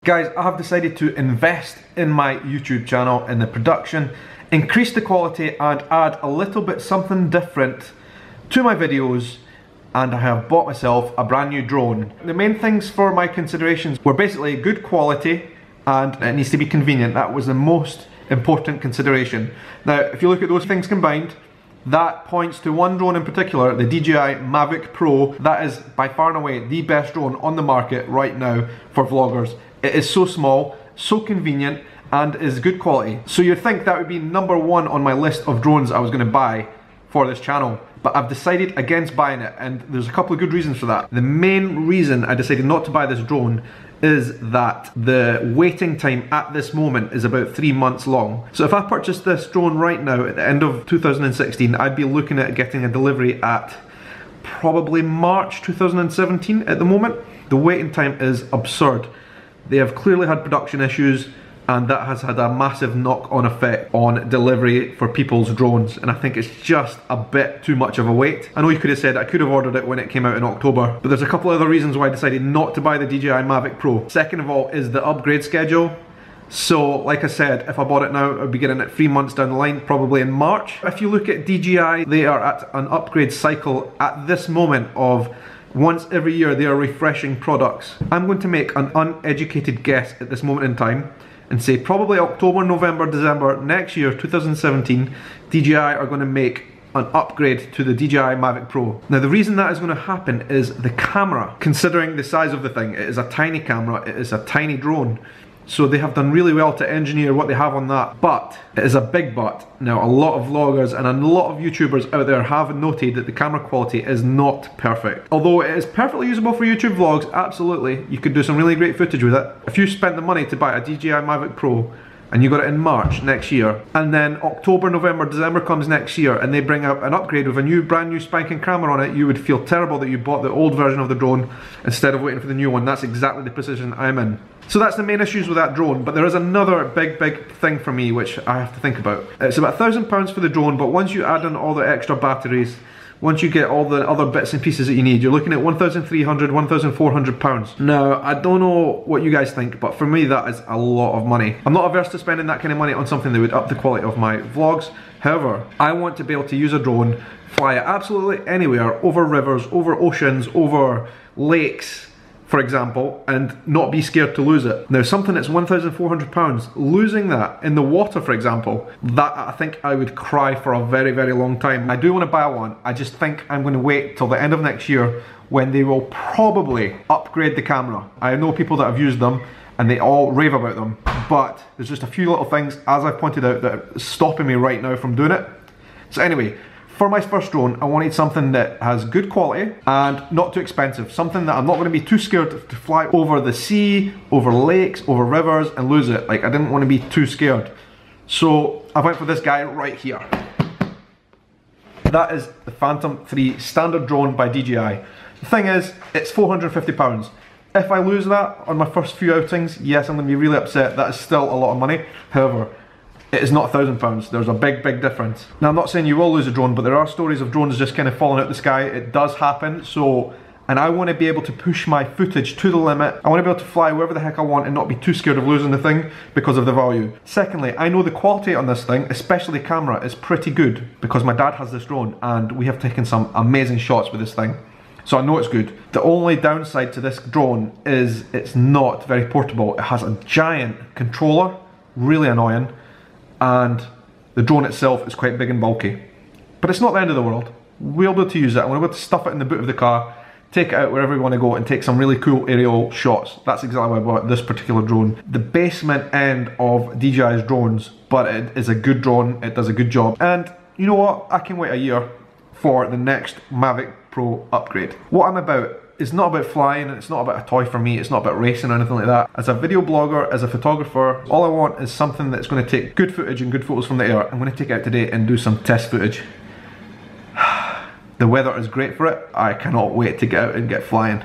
Guys, I have decided to invest in my YouTube channel, in the production, increase the quality and add a little bit something different to my videos, and I have bought myself a brand new drone. The main things for my considerations were basically good quality and it needs to be convenient. That was the most important consideration. Now, if you look at those things combined, that points to one drone in particular, the DJI Mavik Pro. That is by far and away the best drone on the market right now for vloggers. It is so small, so convenient, and is good quality. So you'd think that would be number one on my list of drones I was going to buy for this channel. But I've decided against buying it, and there's a couple of good reasons for that. The main reason I decided not to buy this drone is that the waiting time at this moment is about 3 months long. So if I purchased this drone right now at the end of 2016, I'd be looking at getting a delivery at probably March 2017 at the moment. The waiting time is absurd. They have clearly had production issues, and that has had a massive knock-on effect on delivery for people's drones, and I think it's just a bit too much of a wait. I know you could have said I could have ordered it when it came out in October, but there's a couple other reasons why I decided not to buy the DJI Mavik Pro. Second of all is the upgrade schedule. So, like I said, if I bought it now, I'd be getting it 3 months down the line, probably in March. If you look at DJI, they are at an upgrade cycle at this moment of once every year they are refreshing products. I'm going to make an uneducated guess at this moment in time and say probably October, November, December next year, 2017, DJI are going to make an upgrade to the DJI Mavik Pro. Now the reason that is going to happen is the camera. Considering the size of the thing, it is a tiny camera, it is a tiny drone. So they have done really well to engineer what they have on that, but it is a big but. Now a lot of vloggers and a lot of YouTubers out there have noted that the camera quality is not perfect. Although it is perfectly usable for YouTube vlogs, absolutely, you could do some really great footage with it. If you spent the money to buy a DJI Mavik Pro and you got it in March next year, and then October, November, December comes next year and they bring out an upgrade with a brand new spanking camera on it, you would feel terrible that you bought the old version of the drone instead of waiting for the new one. That's exactly the position I'm in. So that's the main issues with that drone, but there is another big thing for me which I have to think about. It's about £1,000 for the drone, but once you add in all the extra batteries, once you get all the other bits and pieces that you need, you're looking at £1,300, £1,400. Now, I don't know what you guys think, but for me that is a lot of money. I'm not averse to spending that kind of money on something that would up the quality of my vlogs. However, I want to be able to use a drone, fly it absolutely anywhere, over rivers, over oceans, over lakes, for example, and not be scared to lose it. Now something that's £1,400, losing that in the water, for example, that I think I would cry for a very long time. I do want to buy one, I just think I'm going to wait till the end of next year when they will probably upgrade the camera. I know people that have used them and they all rave about them, but there's just a few little things, as I've pointed out, that are stopping me right now from doing it. So anyway, for my first drone, I wanted something that has good quality and not too expensive. Something that I'm not going to be too scared to fly over the sea, over lakes, over rivers and lose it. Like, I didn't want to be too scared. So I went for this guy right here. That is the Phantom 3 standard drone by DJI. The thing is, it's £450. If I lose that on my first few outings, yes, I'm going to be really upset. That is still a lot of money. However, it is not £1,000, there's a big difference. Now I'm not saying you will lose a drone, but there are stories of drones just kind of falling out the sky. It does happen, and I want to be able to push my footage to the limit. I want to be able to fly wherever the heck I want and not be too scared of losing the thing because of the value. Secondly, I know the quality on this thing, especially the camera, is pretty good because my dad has this drone and we have taken some amazing shots with this thing. So I know it's good. The only downside to this drone is it's not very portable. It has a giant controller, really annoying, and the drone itself is quite big and bulky. But it's not the end of the world. We'll be able to use it. I'm going to be able to stuff it in the boot of the car, take it out wherever we want to go and take some really cool aerial shots. That's exactly why I bought this particular drone. The basement end of DJI's drones, but it is a good drone, it does a good job. And you know what? I can wait a year for the next Mavik Pro upgrade. What I'm about is not about flying, it's not about a toy for me, it's not about racing or anything like that. As a video blogger, as a photographer, all I want is something that's going to take good footage and good photos from the air. I'm going to take it out today and do some test footage. The weather is great for it. I cannot wait to get out and get flying.